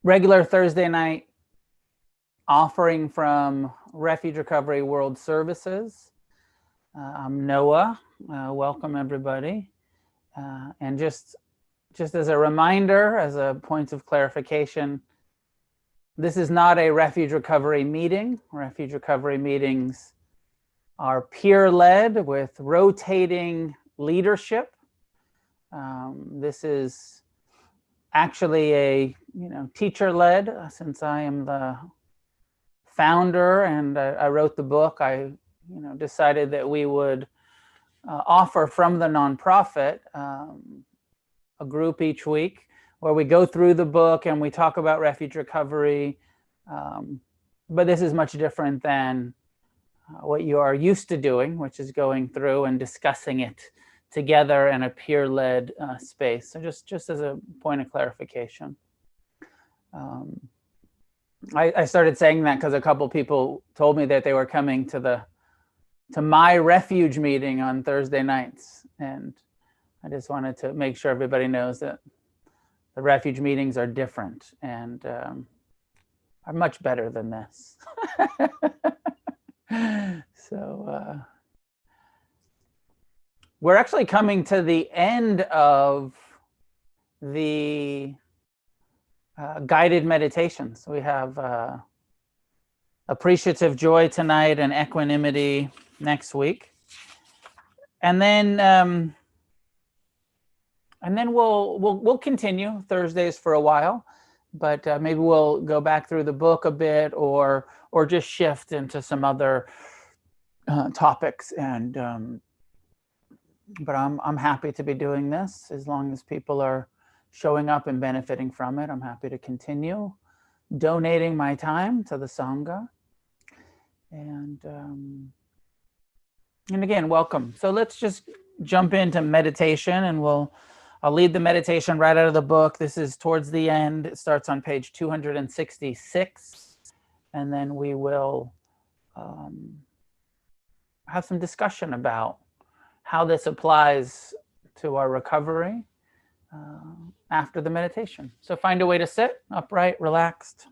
regular Thursday night offering from Refuge Recovery World Services. I'm Noah. Welcome, everybody. And just as a reminder, as a point of clarification, this is not a Refuge Recovery meeting. Refuge Recovery meetings are peer-led with rotating leadership. This is actually a teacher-led, since I am the founder and I wrote the book. I decided that we would offer from the nonprofit a group each week where we go through the book and we talk about refuge recovery. But this is much different than what you are used to doing, which is going through and discussing it together in a peer-led space. So just as a point of clarification. I started saying that because a couple people told me that they were coming to my refuge meeting on Thursday nights, and I just wanted to make sure everybody knows that the refuge meetings are different and are much better than this. So we're actually coming to the end of the guided meditations. We have Appreciative Joy tonight and Equanimity next week, and then we'll continue Thursdays for a while, but maybe we'll go back through the book a bit, or just shift into some other topics. And but I'm happy to be doing this as long as people are showing up and benefiting from it. I'm happy to continue donating my time to the Sangha. And again, welcome. So let's just jump into meditation, and I'll lead the meditation right out of the book. This is towards the end. It starts on page 266, and then we will have some discussion about how this applies to our recovery after the meditation. So find a way to sit upright, relaxed.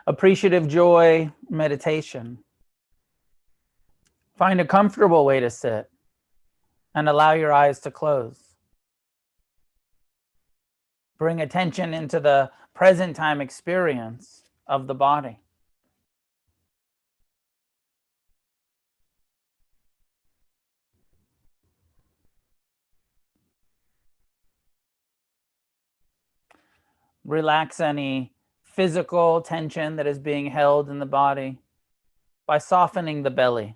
Appreciative Joy meditation. Find a comfortable way to sit and allow your eyes to close. Bring attention into the present time experience of the body. Relax any physical tension that is being held in the body by softening the belly.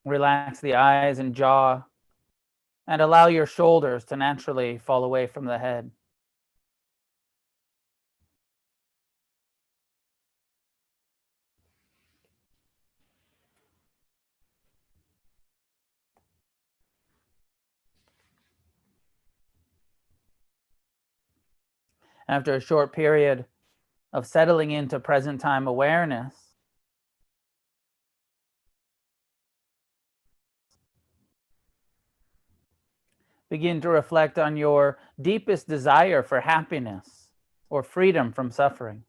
Relax the eyes and jaw, and allow your shoulders to naturally fall away from the head. After a short period of settling into present time awareness, begin to reflect on your deepest desire for happiness or freedom from suffering.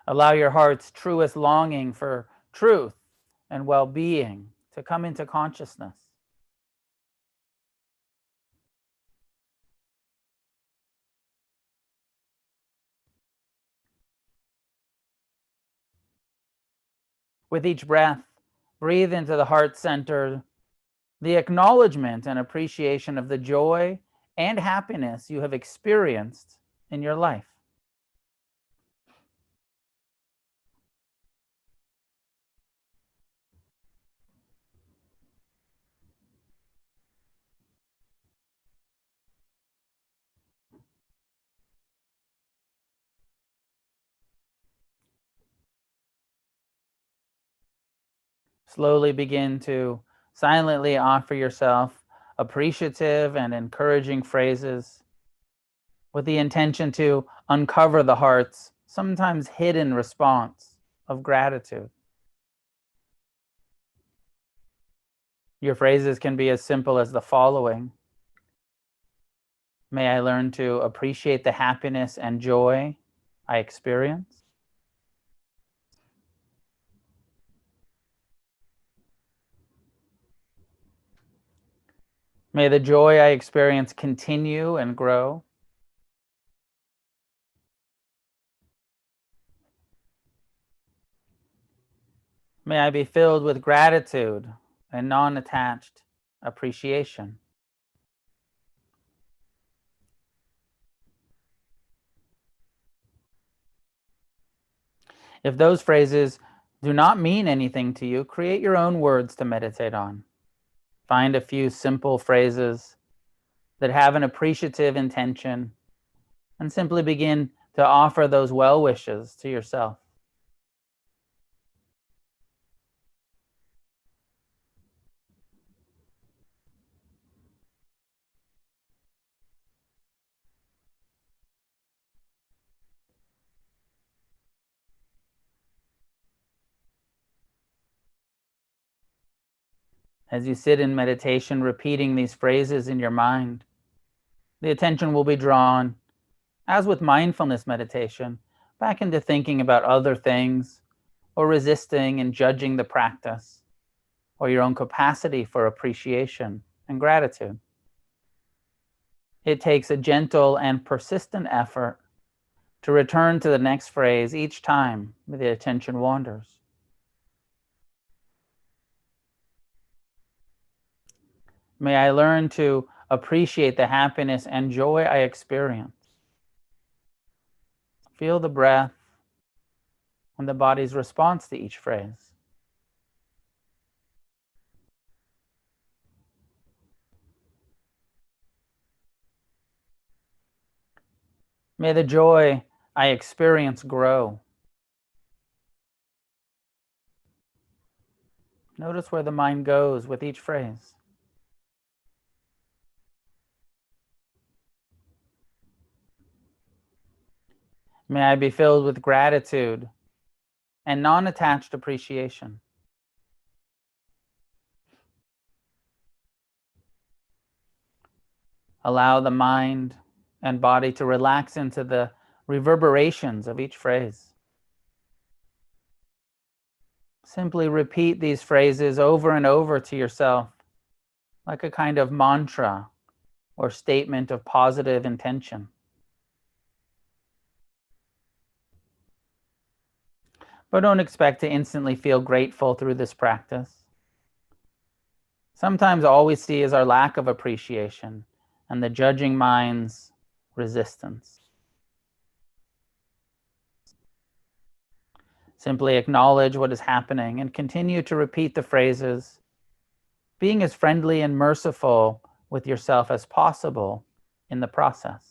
Allow your heart's truest longing for truth and well-being to come into consciousness. With each breath, breathe into the heart center the acknowledgement and appreciation of the joy and happiness you have experienced in your life. Slowly begin to silently offer yourself appreciative and encouraging phrases with the intention to uncover the heart's sometimes hidden response of gratitude. Your phrases can be as simple as the following: May I learn to appreciate the happiness and joy I experience. May the joy I experience continue and grow. May I be filled with gratitude and non-attached appreciation. If those phrases do not mean anything to you, create your own words to meditate on. Find a few simple phrases that have an appreciative intention and simply begin to offer those well wishes to yourself. As you sit in meditation, repeating these phrases in your mind, the attention will be drawn, as with mindfulness meditation, back into thinking about other things or resisting and judging the practice or your own capacity for appreciation and gratitude. It takes a gentle and persistent effort to return to the next phrase each time the attention wanders. May I learn to appreciate the happiness and joy I experience. Feel the breath and the body's response to each phrase. May the joy I experience grow. Notice where the mind goes with each phrase. May I be filled with gratitude and non-attached appreciation. Allow the mind and body to relax into the reverberations of each phrase. Simply repeat these phrases over and over to yourself, like a kind of mantra or statement of positive intention. But don't expect to instantly feel grateful through this practice. Sometimes all we see is our lack of appreciation and the judging mind's resistance. Simply acknowledge what is happening and continue to repeat the phrases, being as friendly and merciful with yourself as possible in the process.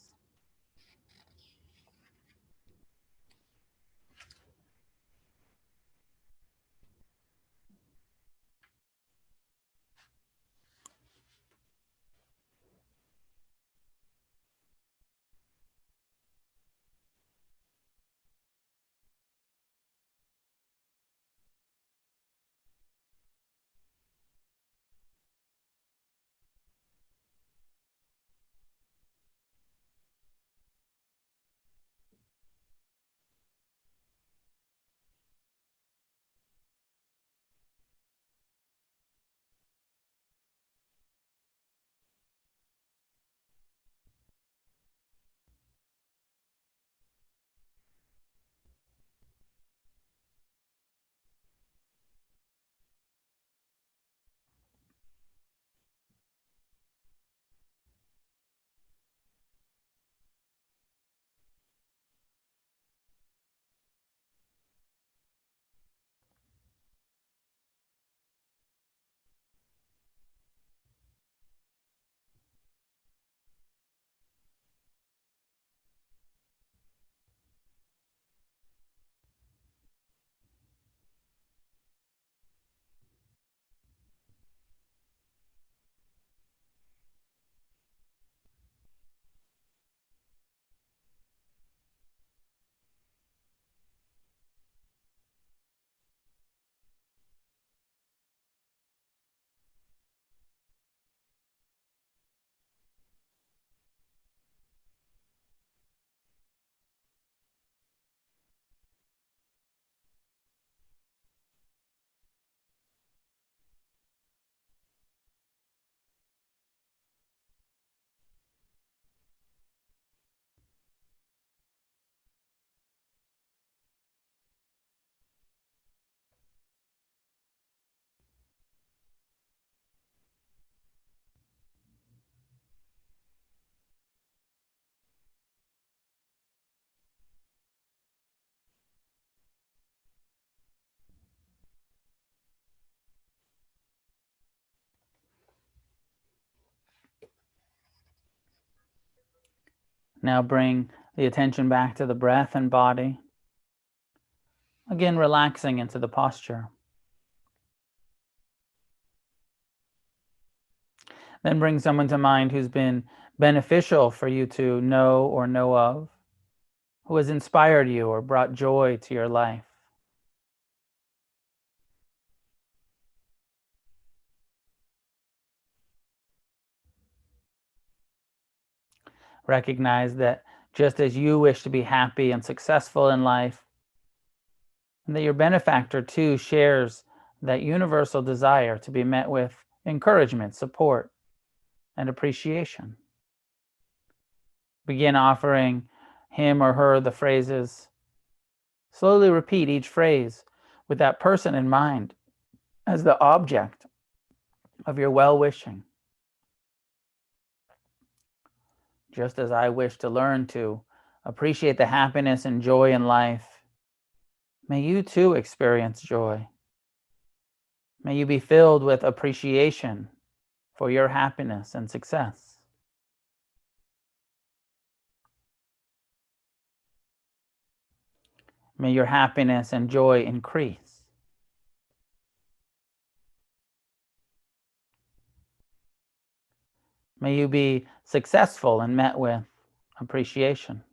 Now bring the attention back to the breath and body. Again, relaxing into the posture. Then bring someone to mind who's been beneficial for you to know or know of, who has inspired you or brought joy to your life. Recognize that just as you wish to be happy and successful in life, and that your benefactor too shares that universal desire to be met with encouragement, support, and appreciation. Begin offering him or her the phrases. Slowly repeat each phrase with that person in mind as the object of your well-wishing. Just as I wish to learn to appreciate the happiness and joy in life, may you too experience joy. May you be filled with appreciation for your happiness and success. May your happiness and joy increase. May you be successful and met with appreciation.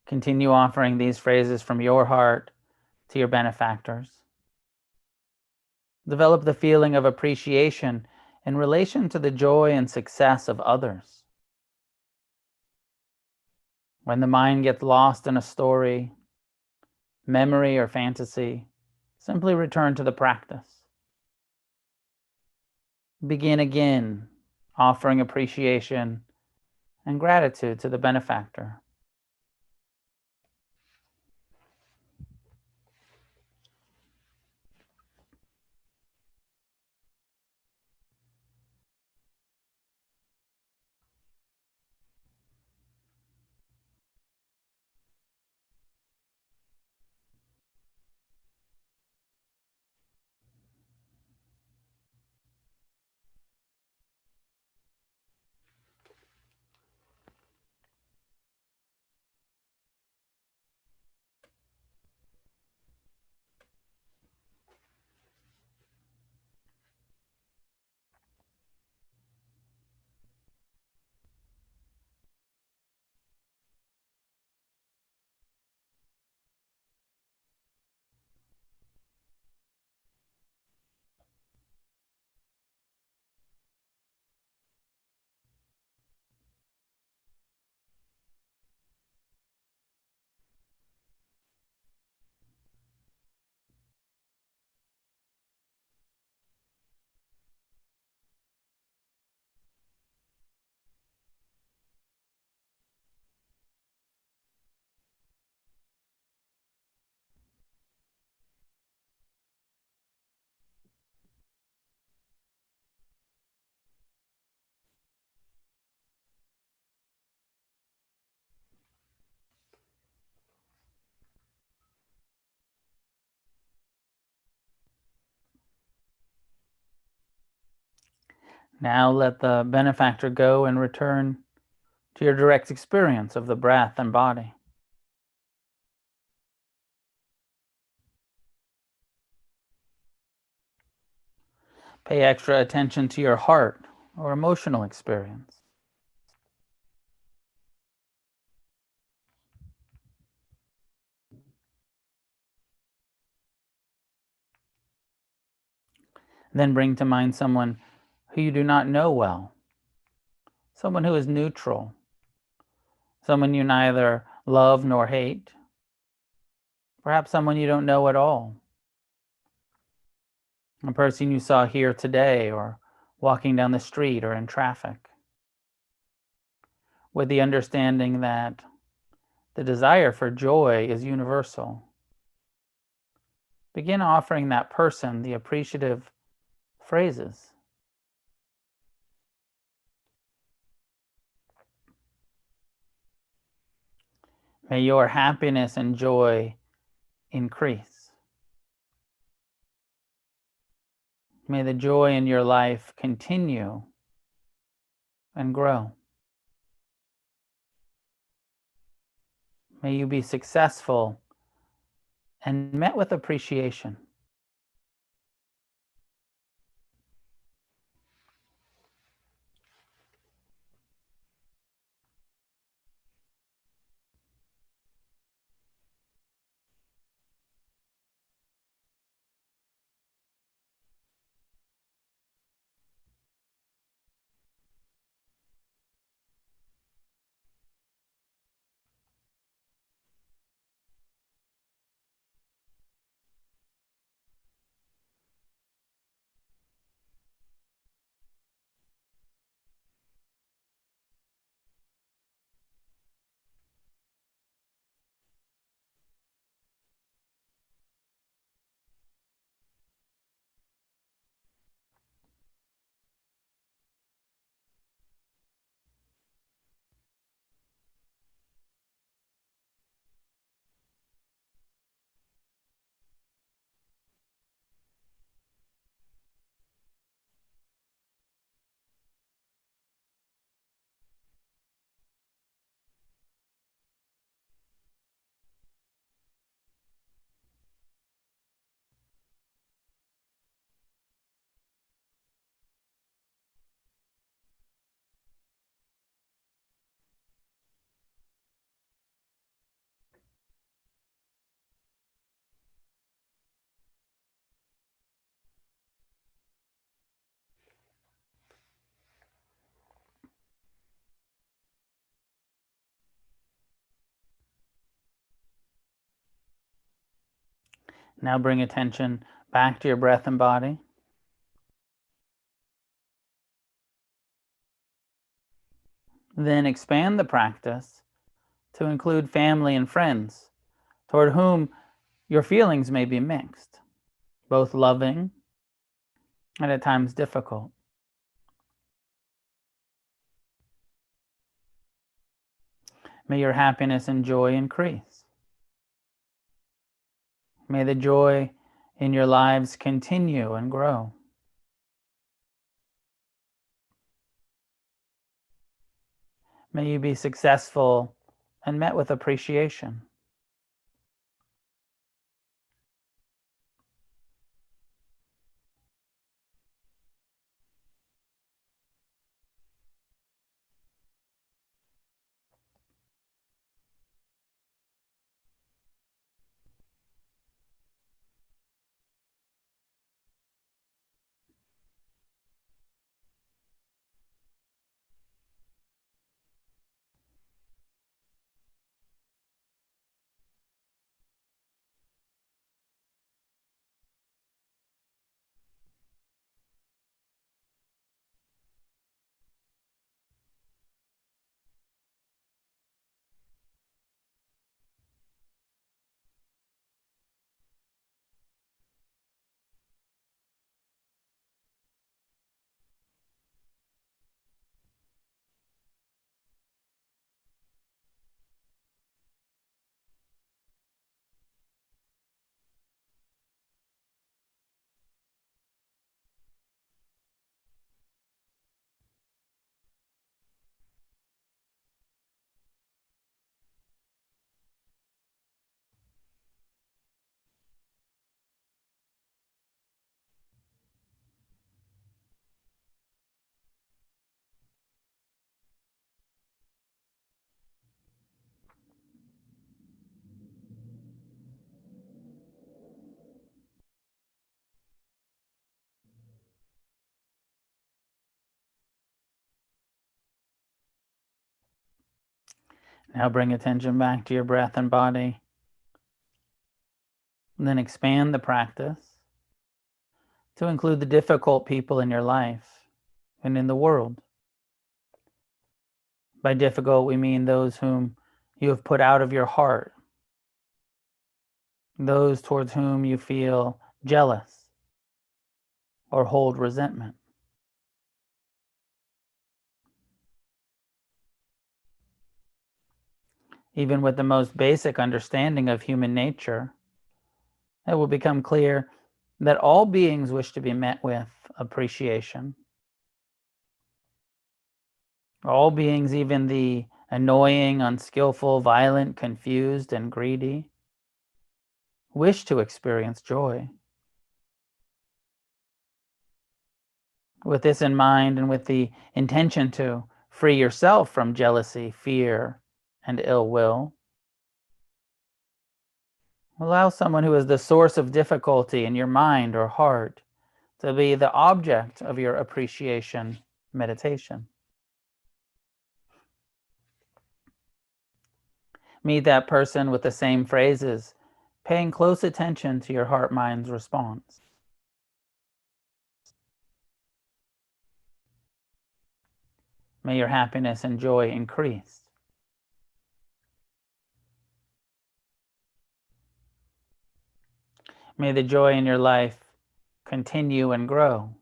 Continue offering these phrases from your heart to your benefactors. Develop the feeling of appreciation in relation to the joy and success of others. When the mind gets lost in a story, memory, or fantasy, simply return to the practice. Begin again, offering appreciation and gratitude to the benefactor. Now let the benefactor go and return to your direct experience of the breath and body. Pay extra attention to your heart or emotional experience. Then bring to mind someone who you do not know well, someone who is neutral, someone you neither love nor hate, perhaps someone you don't know at all, a person you saw here today or walking down the street or in traffic, with the understanding that the desire for joy is universal. Begin offering that person the appreciative phrases. May your happiness and joy increase. May the joy in your life continue and grow. May you be successful and met with appreciation. Now bring attention back to your breath and body. Then expand the practice to include family and friends toward whom your feelings may be mixed, both loving and at times difficult. May your happiness and joy increase. May the joy in your lives continue and grow. May you be successful and met with appreciation. Now bring attention back to your breath and body. And then expand the practice to include the difficult people in your life and in the world. By difficult, we mean those whom you have put out of your heart, those towards whom you feel jealous or hold resentment. even with the most basic understanding of human nature, it will become clear that all beings wish to be met with appreciation. All beings, even the annoying, unskillful, violent, confused, and greedy, wish to experience joy. With this in mind, and with the intention to free yourself from jealousy, fear, and ill will, allow someone who is the source of difficulty in your mind or heart to be the object of your appreciation meditation. Meet that person with the same phrases, paying close attention to your heart-mind's response. May your happiness and joy increase. May the joy in your life continue and grow.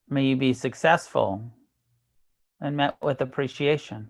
May you be successful and met with appreciation.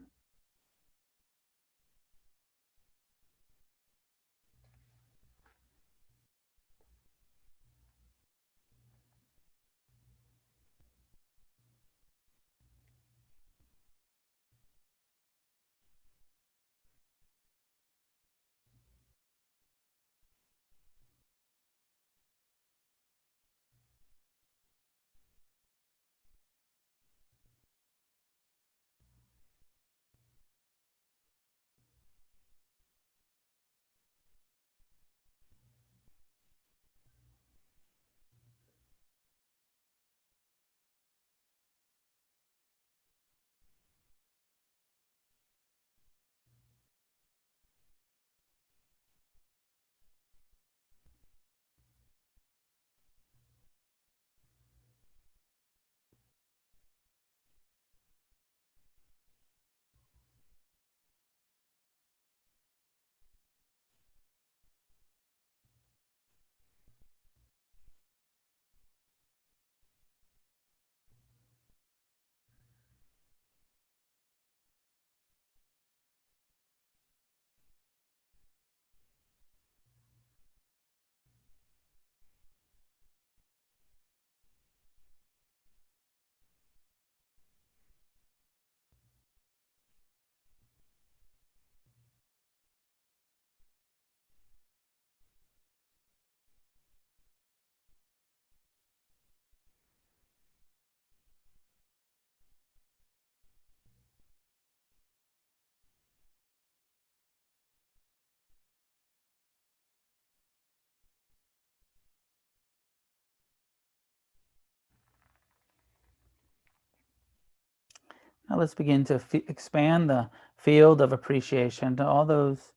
Now let's begin to expand the field of appreciation to all those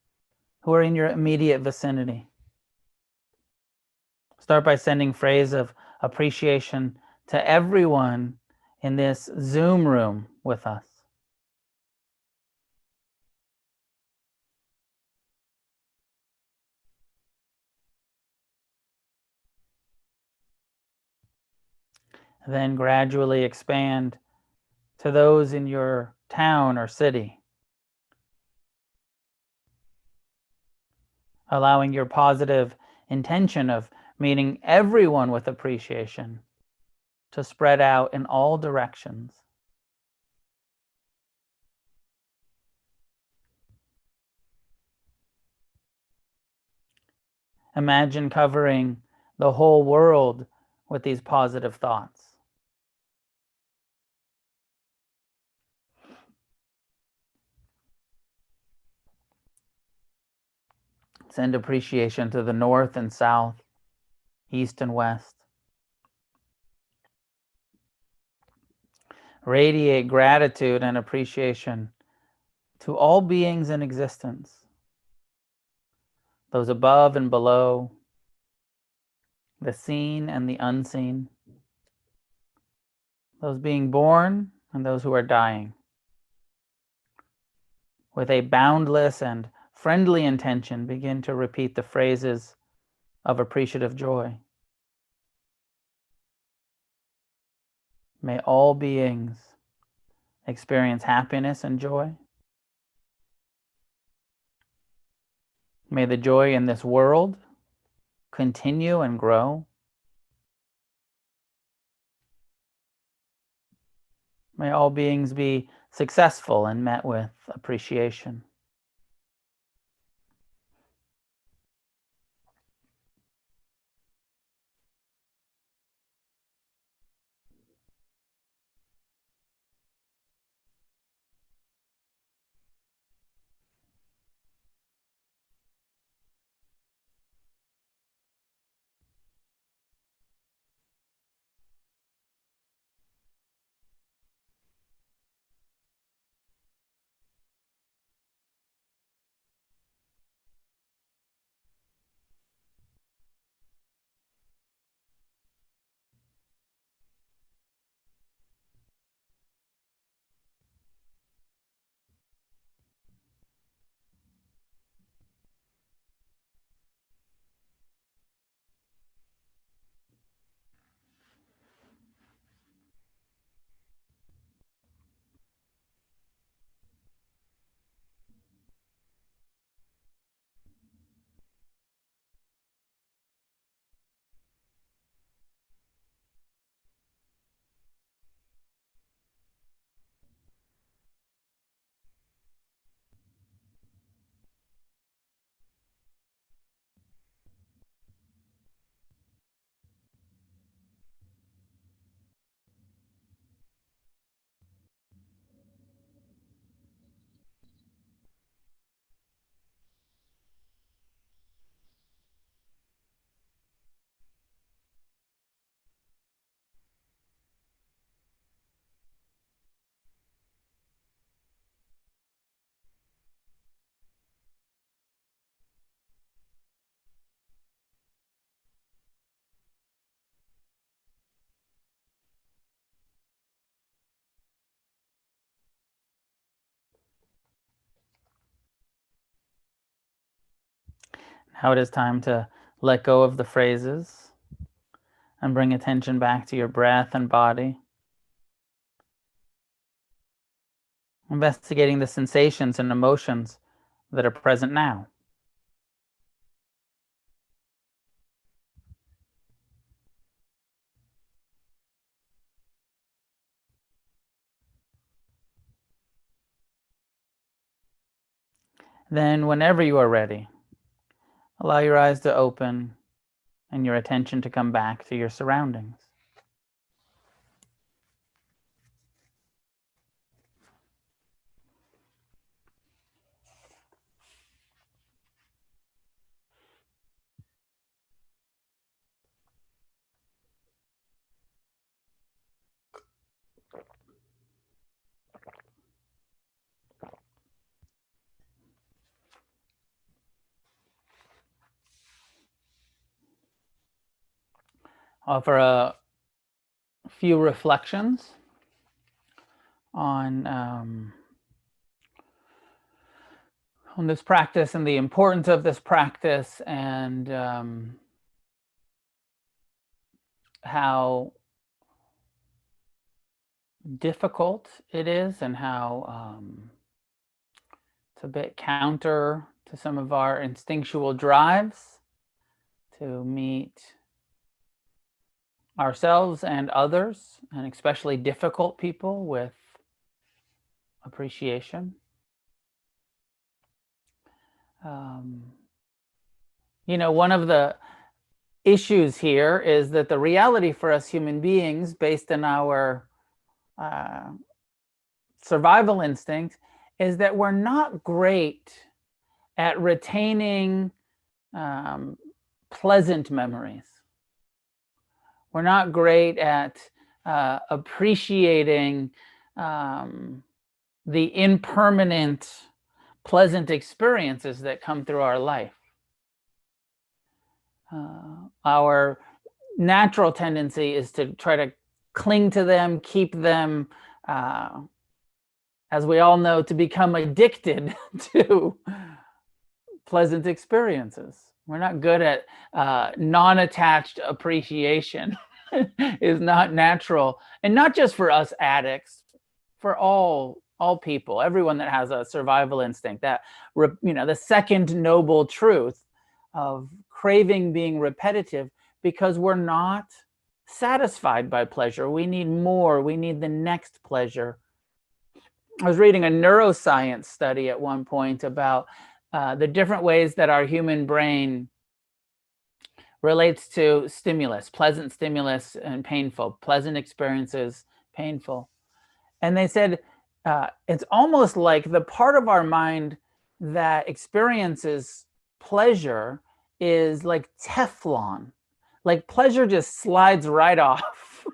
who are in your immediate vicinity. Start by sending phrase of appreciation to everyone in this Zoom room with us. Then gradually expand to those in your town or city, allowing your positive intention of meeting everyone with appreciation to spread out in all directions. Imagine covering the whole world with these positive thoughts. Send appreciation to the north and south, east and west. Radiate gratitude and appreciation to all beings in existence, those above and below, the seen and the unseen, those being born and those who are dying. With a boundless and friendly intention, begin to repeat the phrases of appreciative joy. May all beings experience happiness and joy. May the joy in this world continue and grow. May all beings be successful and met with appreciation. Now it is time to let go of the phrases and bring attention back to your breath and body. Investigating the sensations and emotions that are present now. Then, whenever you are ready, allow your eyes to open and your attention to come back to your surroundings. Offer a few reflections on this practice and the importance of this practice, and how difficult it is, and how it's a bit counter to some of our instinctual drives to meet ourselves and others, and especially difficult people, with appreciation. One of the issues here is that the reality for us human beings, based on our survival instinct, is that we're not great at retaining pleasant memories. We're not great at appreciating the impermanent, pleasant experiences that come through our life. Our natural tendency is to try to cling to them, keep them, as we all know, to become addicted to pleasant experiences. We're not good at non-attached appreciation. is not natural. And not just for us addicts, for all people, everyone that has a survival instinct, that, the second noble truth of craving being repetitive, because we're not satisfied by pleasure. We need more. We need the next pleasure. I was reading a neuroscience study at one point about the different ways that our human brain relates to stimulus, pleasant stimulus and painful, pleasant experiences, painful. And they said it's almost like the part of our mind that experiences pleasure is like Teflon. Like pleasure just slides right off.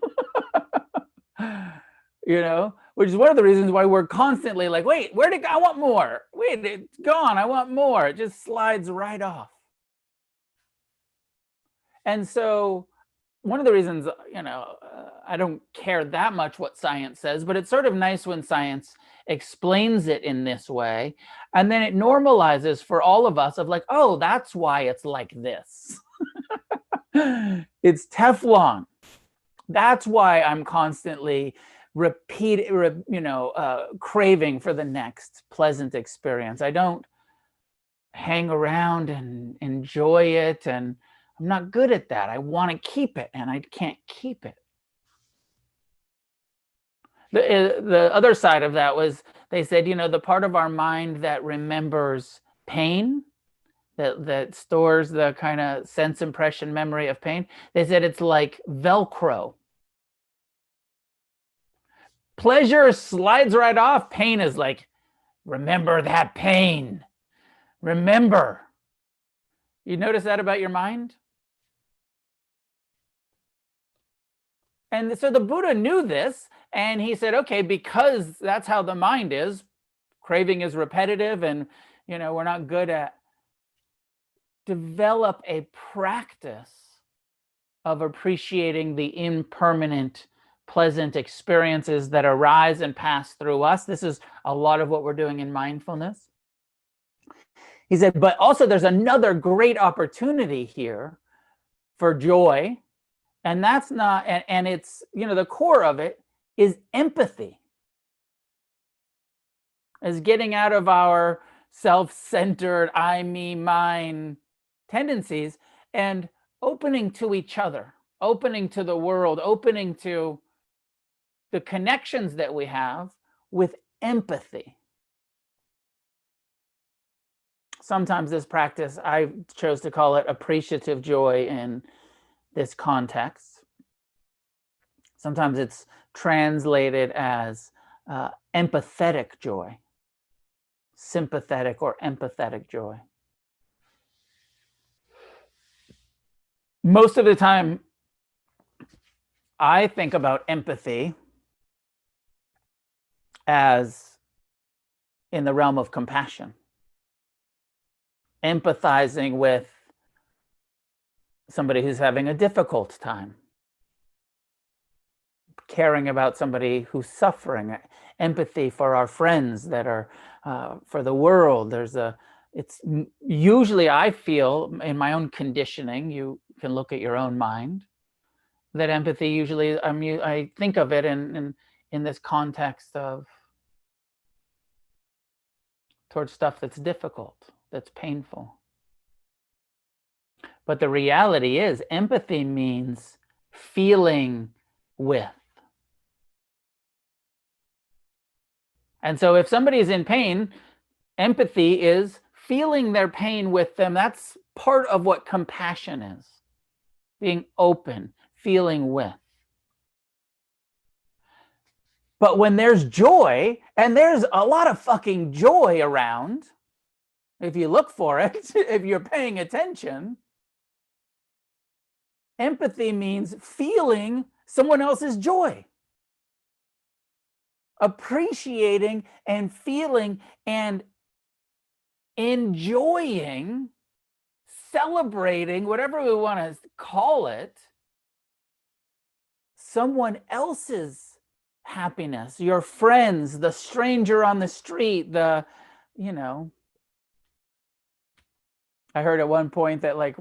Which is one of the reasons why we're constantly like, wait, where'd it go? I want more. Wait, it's gone. I want more. It just slides right off. And so one of the reasons, I don't care that much what science says, but it's sort of nice when science explains it in this way. And then it normalizes for all of us of like, oh, that's why it's like this. It's Teflon. That's why I'm constantly craving for the next pleasant experience. I don't hang around and enjoy it, and I'm not good at that. I want to keep it, and I can't keep it. The other side of that was, they said, the part of our mind that remembers pain, that stores the kind of sense impression memory of pain, they said it's like Velcro. Pleasure slides right off. Pain is like, remember that pain. Remember. You notice that about your mind? And so the Buddha knew this, and he said, okay, because that's how the mind is, craving is repetitive, and we're not good at, develop a practice of appreciating the impermanent, pleasant experiences that arise and pass through us. This is a lot of what we're doing in mindfulness. He said, but also there's another great opportunity here for joy. And that's not, and it's, the core of it is empathy. Is getting out of our self-centered, I, me, mine tendencies and opening to each other, opening to the world, opening to the connections that we have with empathy. Sometimes this practice, I chose to call it appreciative joy in this context. Sometimes it's translated as empathetic joy, sympathetic or empathetic joy. Most of the time, I think about empathy as in the realm of compassion, empathizing with somebody who's having a difficult time, caring about somebody who's suffering, empathy for our friends that are, for the world. It's usually, I feel in my own conditioning, you can look at your own mind, that empathy usually, I think of it in this context of towards stuff that's difficult, that's painful. But the reality is, empathy means feeling with. And so if somebody is in pain, empathy is feeling their pain with them. That's part of what compassion is. Being open, feeling with. But when there's joy, and there's a lot of fucking joy around, if you look for it, if you're paying attention, empathy means feeling someone else's joy. Appreciating and feeling and enjoying, celebrating, whatever we want to call it, someone else's happiness, your friends, the stranger on the street, I heard at one point that like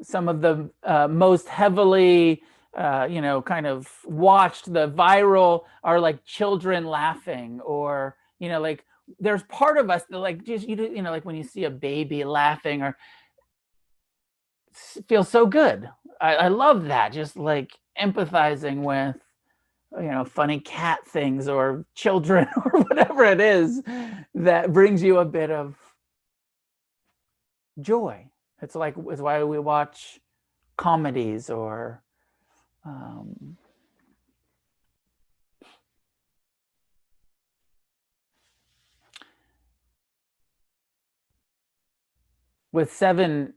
some of the most heavily kind of watched the viral are like children laughing, or, like there's part of us that like just, like when you see a baby laughing or feels so good. I love that. Just like empathizing with, funny cat things or children or whatever it is that brings you a bit of joy. It's why we watch comedies or with 7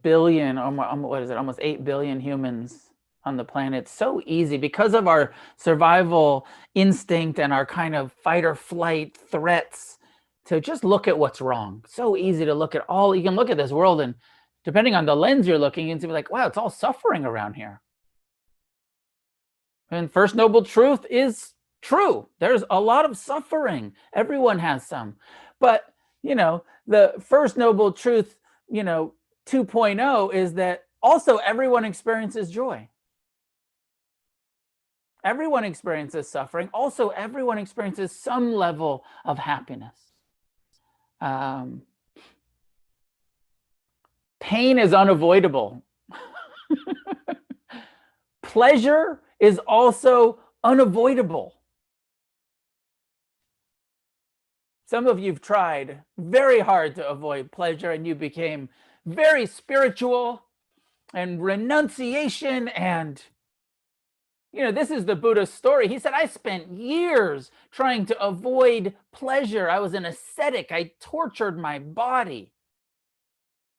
billion, what is it, almost 8 billion humans on the planet. It's so easy because of our survival instinct and our kind of fight or flight threats to just look at what's wrong. So easy to look at you can look at this world, and depending on the lens you're looking into, be like, wow, it's all suffering around here. And first noble truth is true. There's a lot of suffering. Everyone has some. But, the first noble truth, 2.0 is that also everyone experiences joy. Everyone experiences suffering. Also, everyone experiences some level of happiness. Pain is unavoidable. Pleasure is also unavoidable. Some of you've tried very hard to avoid pleasure, and you became very spiritual, and renunciation, and this is the Buddhist story. He said, I spent years trying to avoid pleasure. I was an ascetic. I tortured my body.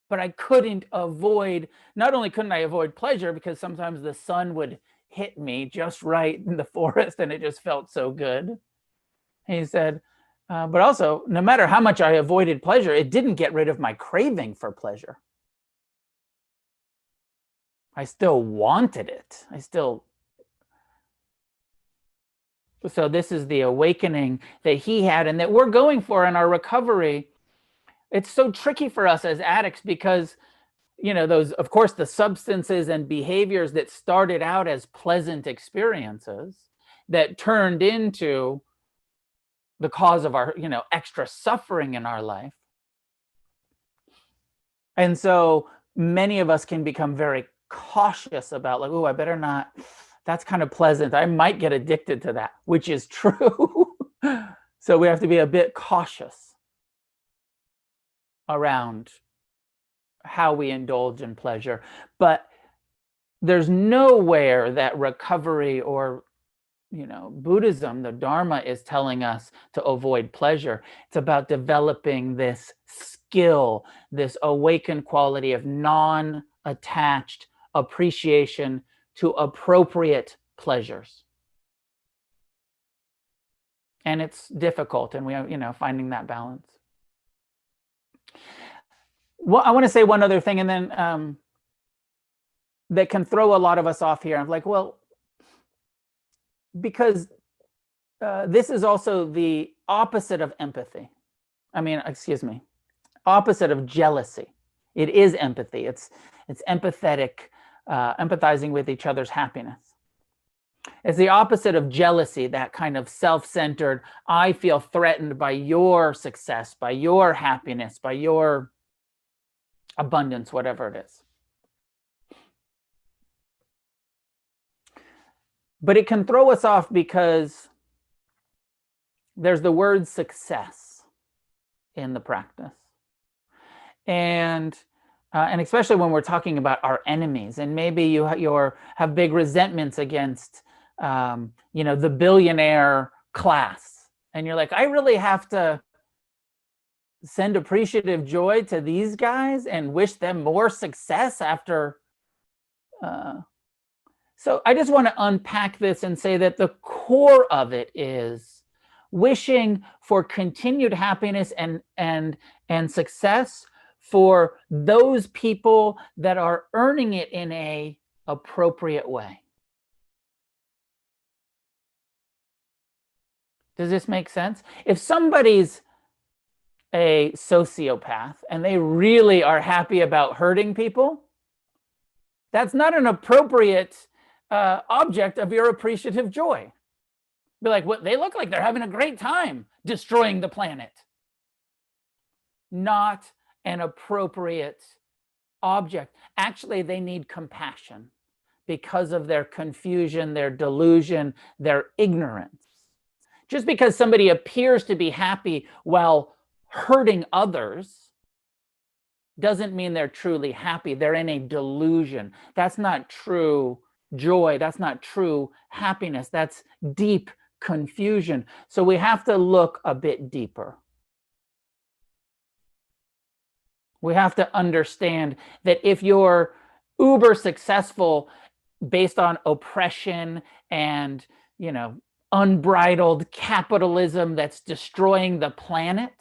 But I couldn't avoid, not only couldn't I avoid pleasure, because sometimes the sun would hit me just right in the forest and it just felt so good. He said, but also, no matter how much I avoided pleasure, it didn't get rid of my craving for pleasure. I still wanted it. So this is the awakening that he had and that we're going for in our recovery. It's so tricky for us as addicts because, those, of course, the substances and behaviors that started out as pleasant experiences that turned into the cause of our, extra suffering in our life. And so many of us can become very cautious about like, oh, I better not, that's kind of pleasant. I might get addicted to that, which is true. So we have to be a bit cautious around how we indulge in pleasure. But there's nowhere that recovery or Buddhism, the Dharma, is telling us to avoid pleasure. It's about developing this skill, this awakened quality of non-attached appreciation to appropriate pleasures. And it's difficult, and we are, finding that balance. Well, I want to say one other thing, and then that can throw a lot of us off here. I'm like, well, because this is also the opposite of empathy. Opposite of jealousy. It is empathy. It's empathetic, empathizing with each other's happiness. It's the opposite of jealousy, that kind of self-centered, I feel threatened by your success, by your happiness, by your abundance, whatever it is. But it can throw us off because there's the word success in the practice. And especially when we're talking about our enemies, and maybe you have big resentments against, the billionaire class. And you're like, I really have to send appreciative joy to these guys and wish them more success after. So I just want to unpack this and say that the core of it is wishing for continued happiness and success for those people that are earning it in an appropriate way. Does this make sense? If somebody's a sociopath and they really are happy about hurting people, that's not an appropriate object of your appreciative joy. Be like, what? They look like they're having a great time destroying the planet. Not an appropriate object. Actually, they need compassion because of their confusion, their delusion, their ignorance. Just because somebody appears to be happy while hurting others doesn't mean they're truly happy. They're in a delusion. That's not true joy. That's not true happiness. That's deep confusion. So we have to look a bit deeper. We have to understand that if you're uber successful based on oppression and, unbridled capitalism that's destroying the planet,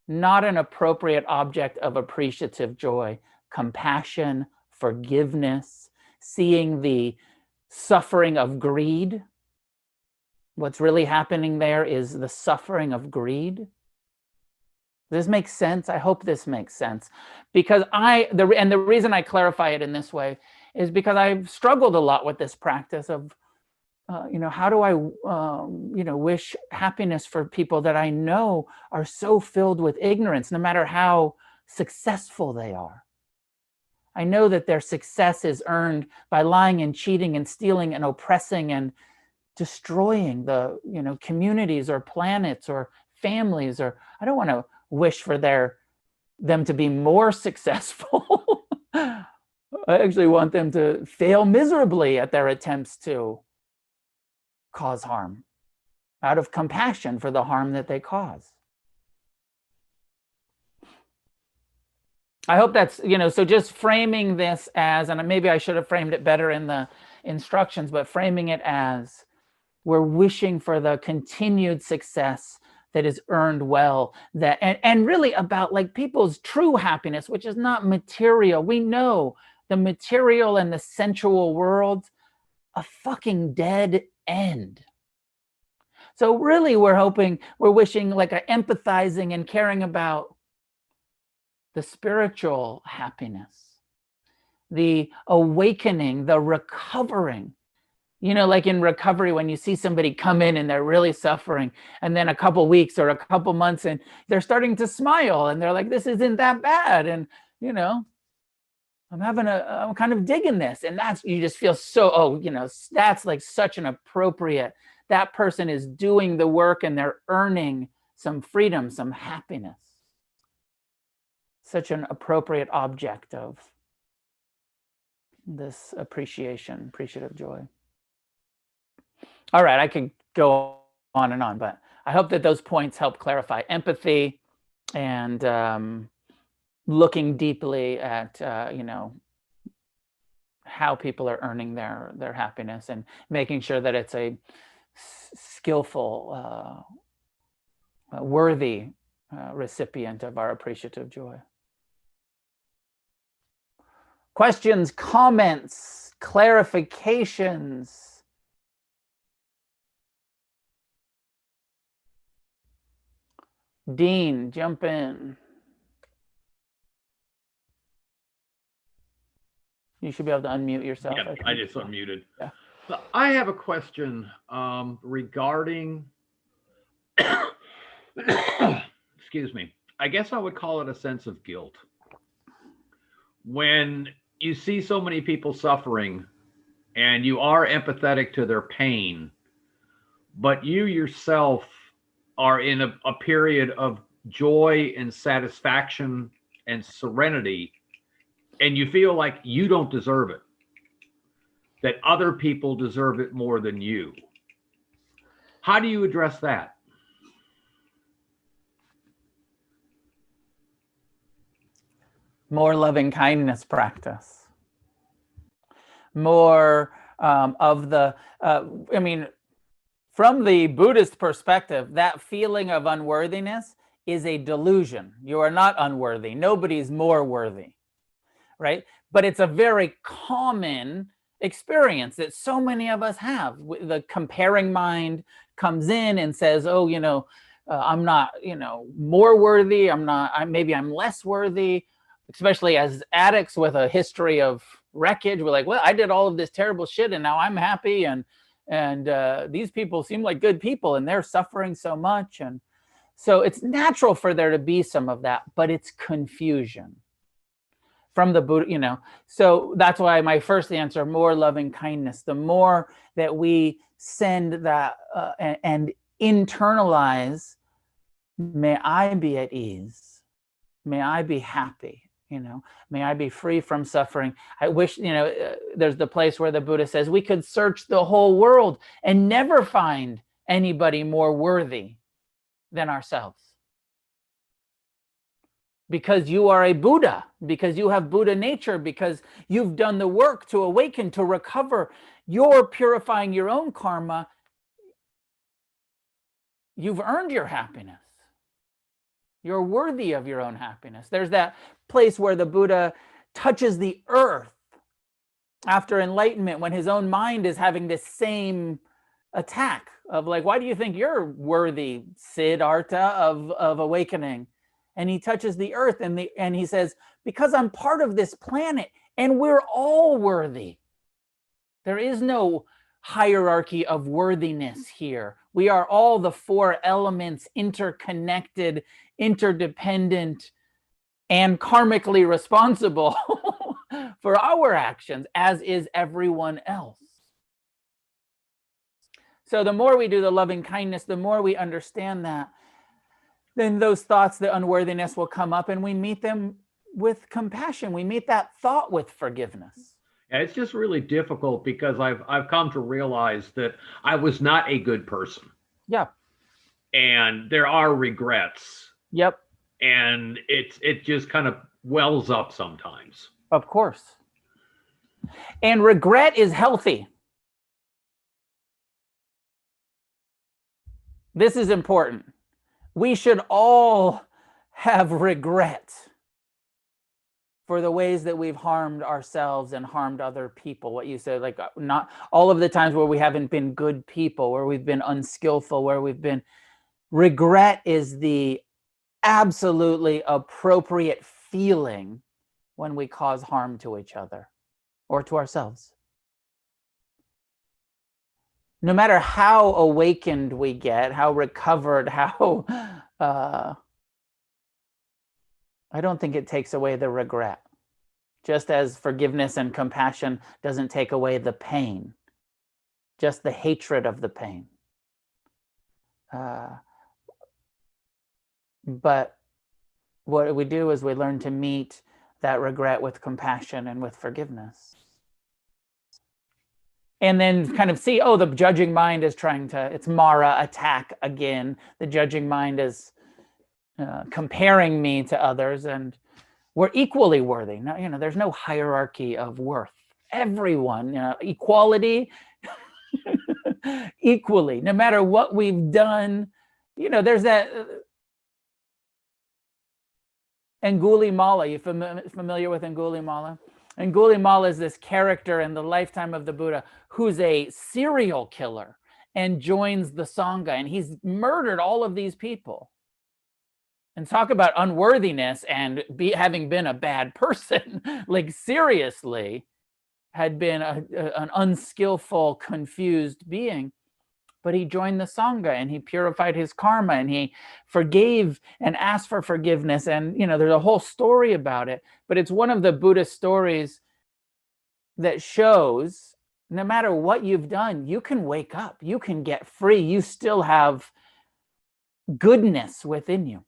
not an appropriate object of appreciative joy. Compassion, forgiveness, seeing the suffering of greed. What's really happening there is the suffering of greed. This makes sense. I hope this makes sense, because the reason I clarify it in this way is because I've struggled a lot with this practice of, how do I, wish happiness for people that I know are so filled with ignorance, no matter how successful they are. I know that their success is earned by lying and cheating and stealing and oppressing and destroying the, communities or planets or families. Or I don't want to wish for them to be more successful. I actually want them to fail miserably at their attempts to cause harm, out of compassion for the harm that they cause. I hope that's, so just framing this as, and maybe I should have framed it better in the instructions, but framing it as we're wishing for the continued success that is earned well, and really about like people's true happiness, which is not material. We know the material and the sensual world, a fucking dead end. So really we're wishing like a empathizing and caring about the spiritual happiness, the awakening, the recovering. Like in recovery, when you see somebody come in and they're really suffering, and then a couple weeks or a couple months and they're starting to smile and they're like, this isn't that bad. And, I'm kind of digging this. And you just feel so, that's like such an appropriate, that person is doing the work and they're earning some freedom, some happiness. Such an appropriate object of this appreciative joy. All right, I could go on and on, but I hope that those points help clarify empathy and looking deeply at, how people are earning their happiness and making sure that it's a skillful, worthy recipient of our appreciative joy. Questions, comments, clarifications? Dean, jump in. You should be able to unmute yourself. Yeah, I just unmuted. Yeah. So I have a question regarding, excuse me, I guess I would call it a sense of guilt. When you see so many people suffering and you are empathetic to their pain, but you yourself are in a period of joy and satisfaction and serenity, and you feel like you don't deserve it, that other people deserve it more than you. How do you address that? More loving kindness practice. More of the, from the Buddhist perspective, that feeling of unworthiness is a delusion. You are not unworthy. Nobody's more worthy, right? But it's a very common experience that so many of us have. The comparing mind comes in and says, oh, I'm not, more worthy. Maybe I'm less worthy, especially as addicts with a history of wreckage. We're like, well, I did all of this terrible shit and now I'm happy. And these people seem like good people and they're suffering so much. And so it's natural for there to be some of that, but it's confusion from the Buddha, So that's why my first answer, more loving kindness. The more that we send that and internalize, may I be at ease, may I be happy, may I be free from suffering. I wish, there's the place where the Buddha says we could search the whole world and never find anybody more worthy than ourselves. Because you are a Buddha, because you have Buddha nature, because you've done the work to awaken, to recover, you're purifying your own karma. You've earned your happiness. You're worthy of your own happiness. There's that place where the Buddha touches the earth after enlightenment, when his own mind is having this same attack of like, why do you think you're worthy, Siddhartha, of awakening? And he touches the earth and he says, because I'm part of this planet and we're all worthy. There is no hierarchy of worthiness here. We are all the four elements, interconnected, interdependent, and karmically responsible for our actions, as is everyone else. So the more we do the loving kindness, the more we understand that, then those thoughts, the unworthiness will come up and we meet them with compassion. We meet that thought with forgiveness. Yeah, it's just really difficult because I've come to realize that I was not a good person. Yeah. And there are regrets. Yep. And it just kind of wells up sometimes. Of course. And regret is healthy. This is important. We should all have regret for the ways that we've harmed ourselves and harmed other people. What you said, like, not all of the times where we haven't been good people, where we've been unskillful, where we've been. Regret is the absolutely appropriate feeling when we cause harm to each other or to ourselves. No matter how awakened we get, how recovered, how I don't think it takes away the regret. Just as forgiveness and compassion doesn't take away the pain, just the hatred of the pain. But what we do is we learn to meet that regret with compassion and with forgiveness. And then kind of see, oh, the judging mind is trying to, it's Mara attack again. The judging mind is comparing me to others, and we're equally worthy. Now, there's no hierarchy of worth. Everyone, equality, equally, no matter what we've done. There's that Angulimala. You familiar with Angulimala? Angulimala is this character in the lifetime of the Buddha who's a serial killer and joins the Sangha, and he's murdered all of these people. And talk about unworthiness and having been a bad person, like seriously, had been an unskillful, confused being. But he joined the Sangha and he purified his karma and he forgave and asked for forgiveness. And, there's a whole story about it. But it's one of the Buddhist stories that shows no matter what you've done, you can wake up, you can get free. You still have goodness within you.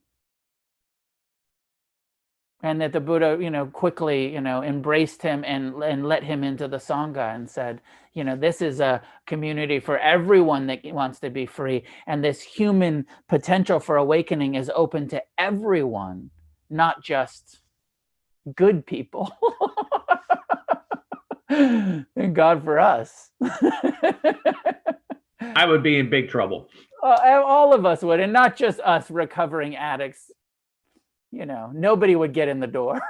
And that the Buddha, quickly, embraced him and let him into the Sangha and said, this is a community for everyone that wants to be free. And this human potential for awakening is open to everyone, not just good people. Thank God for us. I would be in big trouble. All of us would, and not just us recovering addicts. Nobody would get in the door.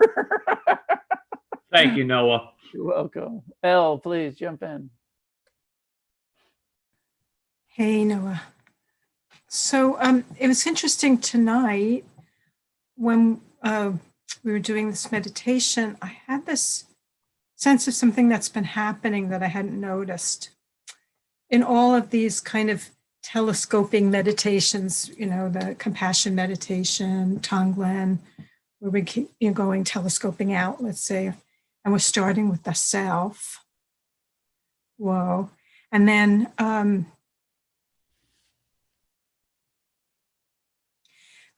Thank you, Noah. You're welcome. Elle, please jump in. Hey, Noah. So it was interesting tonight when we were doing this meditation. I had this sense of something that's been happening that I hadn't noticed. In all of these kind of telescoping meditations, the compassion meditation, Tonglen, where we keep going telescoping out, let's say, and we're starting with the self. Whoa. And then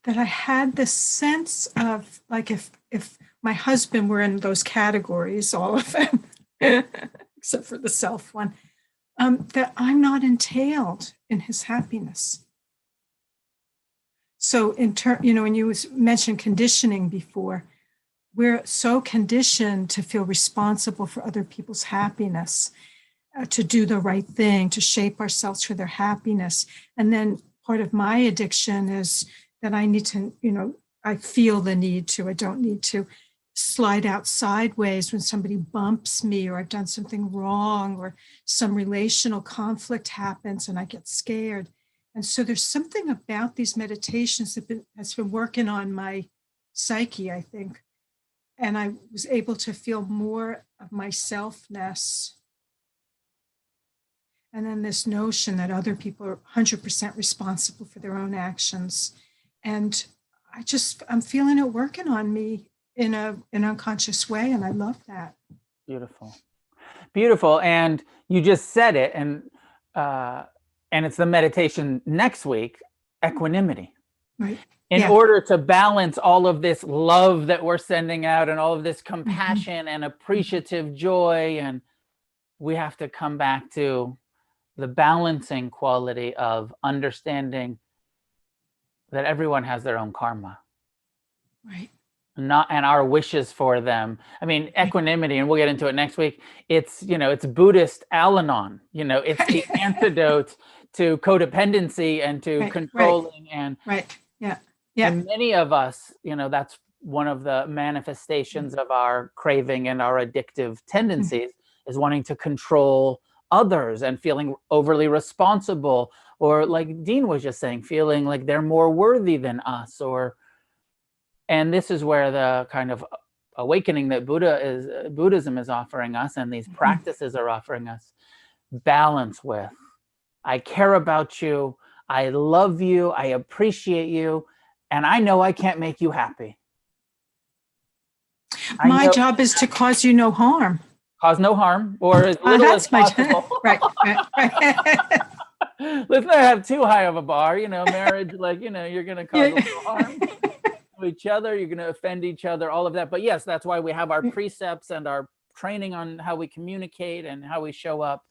that I had this sense of like if my husband were in those categories, all of them, except for the self one, that I'm not entailed in his happiness. So when you mentioned conditioning before, we're so conditioned to feel responsible for other people's happiness, to do the right thing, to shape ourselves for their happiness. And then part of my addiction is that I need to, I feel the need to, I don't need to slide out sideways when somebody bumps me or I've done something wrong or some relational conflict happens and I get scared. And so there's something about these meditations that's been working on my psyche, I think. And I was able to feel more of my selfness. And then this notion that other people are 100% responsible for their own actions. And I'm feeling it working on me in an unconscious way. And I love that. Beautiful. Beautiful. And you just said it. And it's the meditation next week, equanimity. Right. In order to balance all of this love that we're sending out and all of this compassion and appreciative joy, and we have to come back to the balancing quality of understanding that everyone has their own karma. Right. And our wishes for them. I mean, equanimity, and we'll get into it next week. It's, it's Buddhist Al-Anon. It's the antidote to codependency and to controlling and Yeah. And many of us, that's one of the manifestations of our craving and our addictive tendencies is wanting to control others and feeling overly responsible, or like Dean was just saying, feeling like they're more worthy than us. And this is where the kind of awakening that Buddhism is offering us, and these practices are offering us, balance with, I care about you, I love you, I appreciate you, and I know I can't make you happy. My job is to cause you no harm. Cause no harm, or as little as possible. Right. Let's not have too high of a bar, marriage, like, you're going to cause a little harm to each other. You're going to offend each other, all of that. But yes, that's why we have our precepts and our training on how we communicate and how we show up.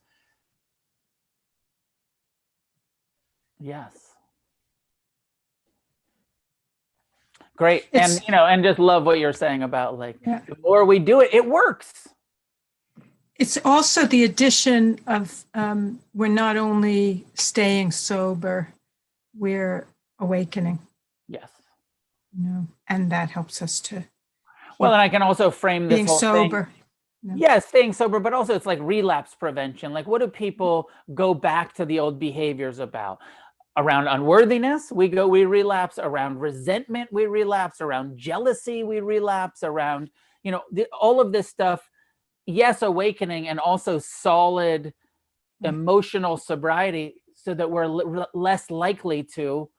Yes. Great. And, and just love what you're saying about the more we do it, it works. It's also the addition of, we're not only staying sober, we're awakening. Yes. And that helps us to. Well, and I can also frame this being whole sober. thing. Yeah, staying sober, but also it's like relapse prevention. Like, what do people go back to the old behaviors about? Around unworthiness, we relapse. Around resentment, we relapse. Around jealousy, we relapse. Around, all of this stuff. Yes, awakening, and also solid emotional sobriety, so that we're less likely to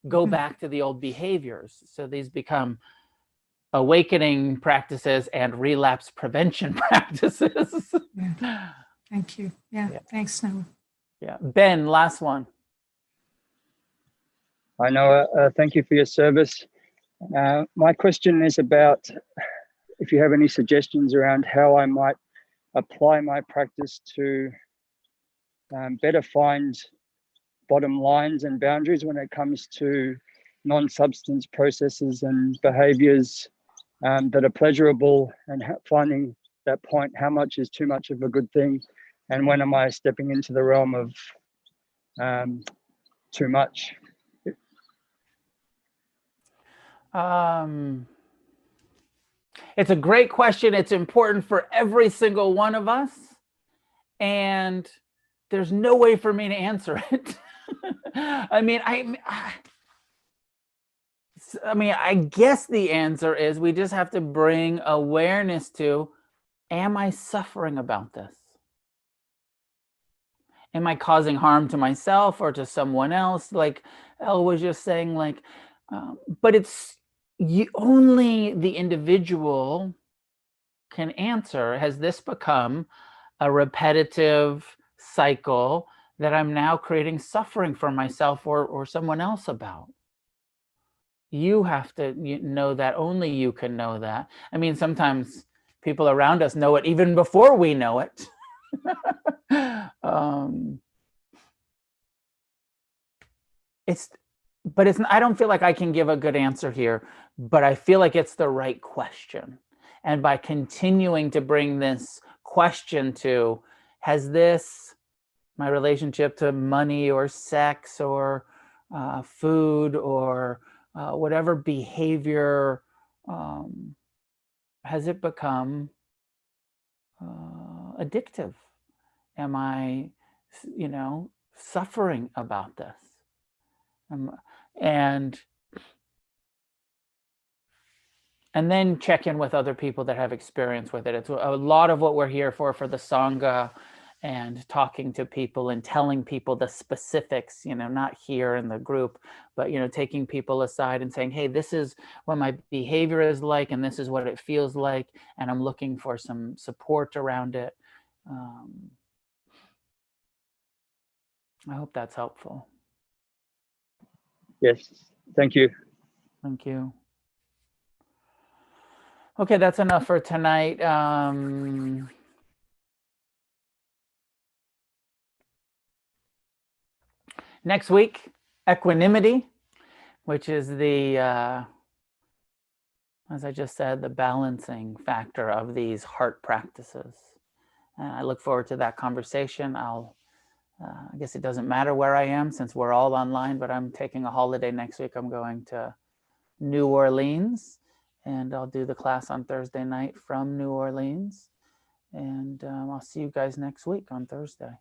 go back to the old behaviors. So these become awakening practices and relapse prevention practices. Thank you. Thanks, Noah. Ben, last one. Hi, Noah. Thank you for your service. My question is about if you have any suggestions around how I might apply my practice to better find bottom lines and boundaries when it comes to non-substance processes and behaviors that are pleasurable, and finding that point, how much is too much of a good thing, and when am I stepping into the realm of too much? It's a great question. It's important for every single one of us, and there's no way for me to answer it. I mean, I guess the answer is we just have to bring awareness to am I suffering about this? Am I causing harm to myself or to someone else? Like Elle was just saying, like, but it's only the individual can answer. Has this become a repetitive cycle that I'm now creating suffering for myself or someone else about? You have to know that. Only you can know that. I mean, sometimes people around us know it even before we know it. I don't feel like I can give a good answer here, but I feel like it's the right question. And by continuing to bring this question to, has this, my relationship to money or sex or food or whatever behavior, has it become addictive? Am I, suffering about this? And then check in with other people that have experience with it. It's a lot of what we're here for the Sangha, and talking to people and telling people the specifics, not here in the group, but, taking people aside and saying, hey, this is what my behavior is like, and this is what it feels like, and I'm looking for some support around it. I hope that's helpful. Yes, thank you. Thank you. Okay, that's enough for tonight. Next week, equanimity, which is the, as I just said, the balancing factor of these heart practices. And I look forward to that conversation. I guess it doesn't matter where I am since we're all online, but I'm taking a holiday next week. I'm going to New Orleans, and I'll do the class on Thursday night from New Orleans. And I'll see you guys next week on Thursday.